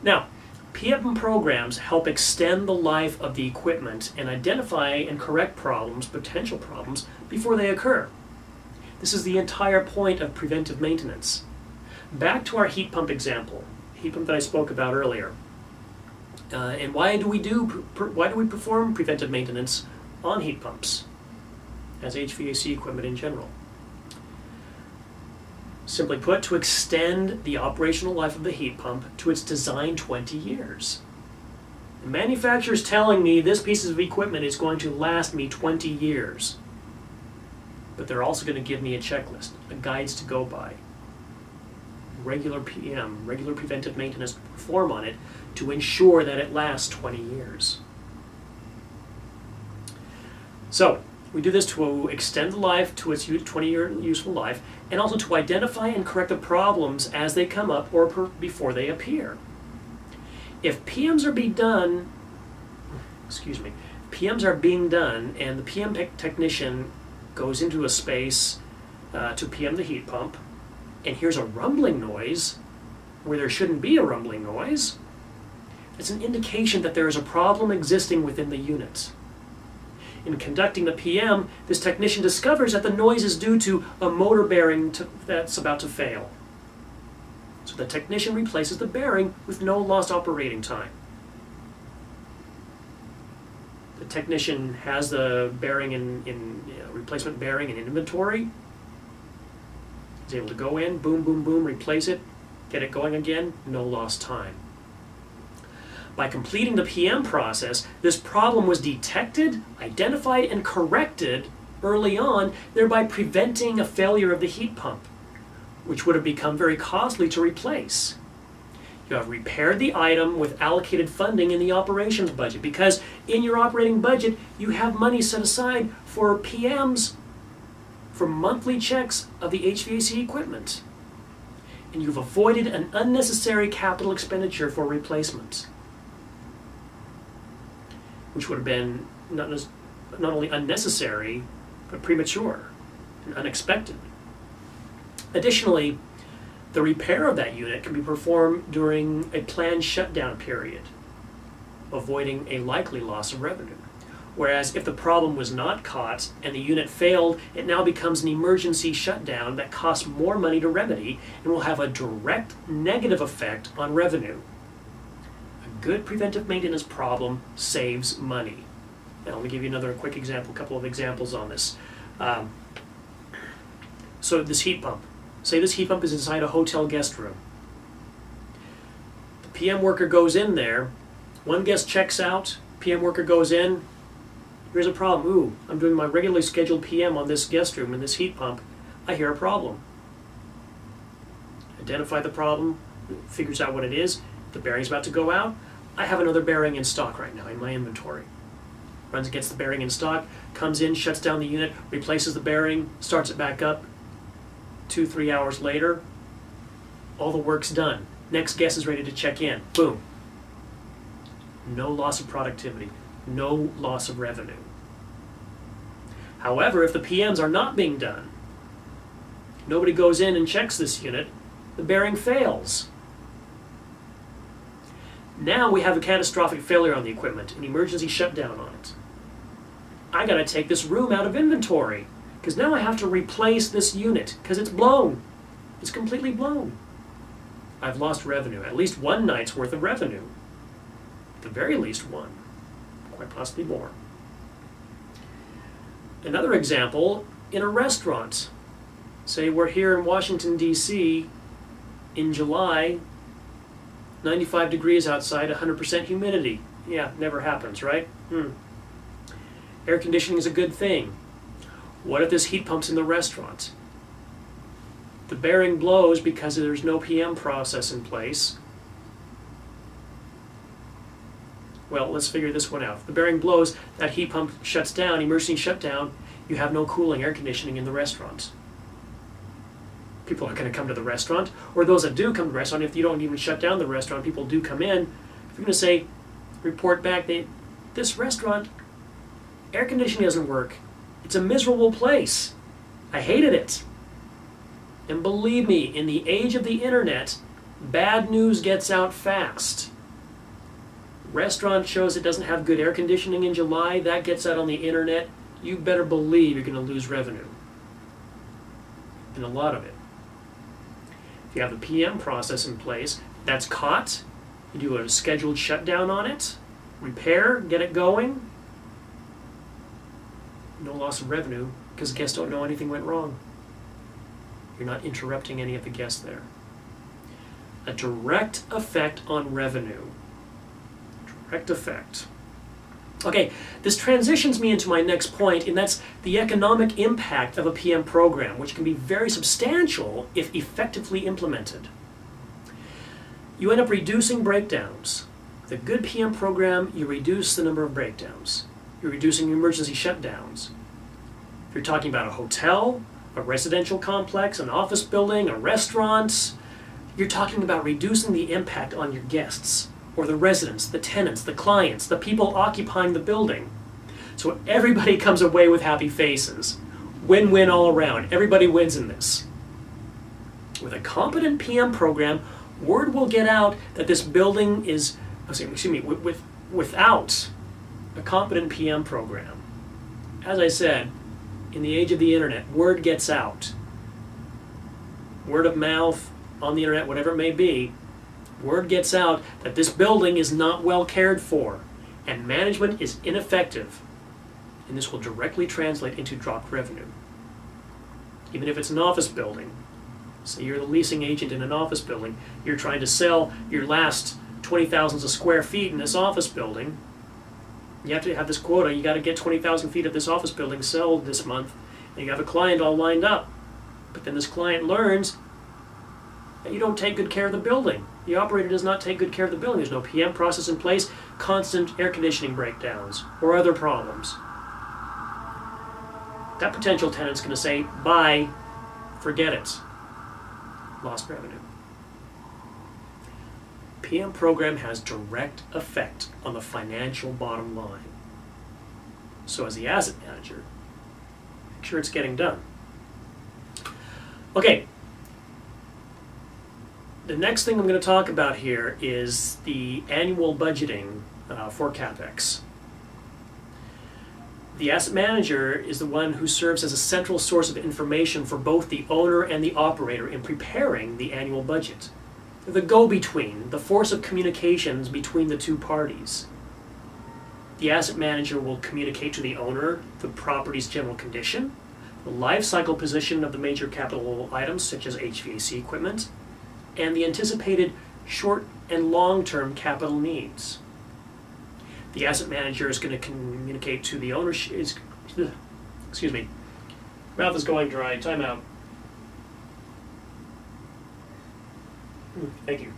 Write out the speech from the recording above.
Now, PM programs help extend the life of the equipment and identify and correct problems, potential problems, before they occur. This is the entire point of preventive maintenance. Back to our heat pump example, heat pump that I spoke about earlier. And why do we perform preventive maintenance on heat pumps as HVAC equipment in general? Simply put, to extend the operational life of the heat pump to its designed 20 years. The manufacturer's telling me this piece of equipment is going to last me 20 years. But they're also going to give me a checklist, guides to go by. Regular PM, regular preventive maintenance to perform on it to ensure that it lasts 20 years. So, we do this to extend the life to its 20-year useful life, and also to identify and correct the problems as they come up or before they appear. If PMs are being done, PMs are being done, and the PM technician goes into a space to PM the heat pump, and hears a rumbling noise where there shouldn't be a rumbling noise, it's an indication that there is a problem existing within the unit. In conducting the PM, this technician discovers that the noise is due to a motor bearing that's about to fail. So the technician replaces the bearing with no lost operating time. The technician has the bearing in replacement bearing in inventory. He's able to go in, boom, boom, boom, replace it, get it going again, no lost time. By completing the PM process, this problem was detected, identified, and corrected early on, thereby preventing a failure of the heat pump, which would have become very costly to replace. You have repaired the item with allocated funding in the operations budget, because in your operating budget, you have money set aside for PMs, for monthly checks of the HVAC equipment. And you've avoided an unnecessary capital expenditure for replacement, which would have been not only unnecessary, but premature and unexpected. Additionally, the repair of that unit can be performed during a planned shutdown period, avoiding a likely loss of revenue. Whereas if the problem was not caught and the unit failed, it now becomes an emergency shutdown that costs more money to remedy and will have a direct negative effect on revenue. A good preventive maintenance problem saves money. And let me give you another quick example, a couple of examples on this. So this heat pump. Say this heat pump is inside a hotel guest room. The PM worker goes in there, one guest checks out, PM worker goes in, here's a problem. Ooh, I'm doing my regularly scheduled PM on this guest room and this heat pump. I hear a problem. Identify the problem, figures out what it is. The bearing's about to go out. I have another bearing in stock right now in my inventory. Runs and gets the bearing in stock, comes in, shuts down the unit, replaces the bearing, starts it back up. 2-3 hours later, all the work's done. Next guest is ready to check in. Boom. No loss of productivity. No loss of revenue. However, if the PMs are not being done, nobody goes in and checks this unit, the bearing fails. Now we have a catastrophic failure on the equipment, an emergency shutdown on it. I gotta take this room out of inventory, because now I have to replace this unit, because it's blown. It's completely blown. I've lost revenue, at least one night's worth of revenue. At the very least one. Quite possibly more. Another example, in a restaurant. Say we're here in Washington, D.C. in July, 95 degrees outside, 100% humidity. Yeah, never happens, right? Air conditioning is a good thing. What if this heat pump's in the restaurant? The bearing blows because there's no PM process in place. Well, let's figure this one out. If the bearing blows, that heat pump shuts down, emergency shutdown, you have no cooling, air conditioning in the restaurant. People aren't going to come to the restaurant, or those that do come to the restaurant, if you don't even shut down the restaurant, people do come in. If you're going to say, report back, this restaurant, air conditioning doesn't work. It's a miserable place. I hated it. And believe me, in the age of the internet, Bad news gets out fast. Restaurant shows it doesn't have good air conditioning in July. That gets out on the internet. You better believe you're going to lose revenue. And a lot of it. If you have the PM process in place, that's caught. You do a scheduled shutdown on it. Repair, get it going. No loss of revenue because guests don't know anything went wrong. You're not interrupting any of the guests there. A direct effect on revenue. Direct effect. Okay, this transitions me into my next point, and that's the economic impact of a PM program, which can be very substantial if effectively implemented. You end up reducing breakdowns. With a good PM program, you reduce the number of breakdowns. You're reducing emergency shutdowns. If you're talking about a hotel, a residential complex, an office building, a restaurant, you're talking about reducing the impact on your guests, or the residents, the tenants, the clients, the people occupying the building. So everybody comes away with happy faces. Win-win all around. Everybody wins in this. With a competent PM program, word will get out that this building is, without a competent PM program. As I said, in the age of the internet, word gets out. Word of mouth, on the internet, whatever it may be, word gets out that this building is not well cared for and management is ineffective. And this will directly translate into dropped revenue. Even if it's an office building, say you're the leasing agent in an office building, you're trying to sell your last 20,000 square feet in this office building. You have to have this quota, you got to get 20,000 feet of this office building sold this month, and you have a client all lined up. But then this client learns that you don't take good care of the building. The operator does not take good care of the building. There's no PM process in place, constant air conditioning breakdowns, or other problems. That potential tenant's going to say, bye, forget it. Lost revenue. PM program has direct effect on the financial bottom line. So as the asset manager, make sure it's getting done. Okay. The next thing I'm going to talk about here is the annual budgeting for CapEx. The asset manager is the one who serves as a central source of information for both the owner and the operator in preparing the annual budget. They're the go-between, the force of communications between the two parties. The asset manager will communicate to the owner the property's general condition, the life cycle position of the major capital items such as HVAC equipment, and the anticipated short and long-term capital needs. The asset manager is going to communicate to the owner. Excuse me. Mouth is going dry. Time out. Thank you.